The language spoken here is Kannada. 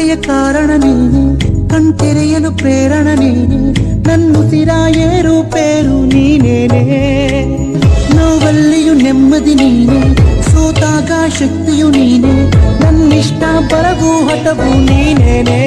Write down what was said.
ಬಗೆಯ ಕಾರಣ ನೀನೆ, ಕಣ್ತೆರೆಯಲು ಪ್ರೇರಣ ನೀನೆ, ನನ್ನುಸಿರ ಏರುಪೇರು ನೀನೇನೆ. ನೋವಲ್ಲಿಯೂ ನೆಮ್ಮದಿ ನೀನೆ, ಸೋತಾಗ ಶಕ್ತಿಯು ನೀನೆ, ನನ್ನಿಷ್ಟ ಬರವು ಹಠವು ನೀನೇನೆ.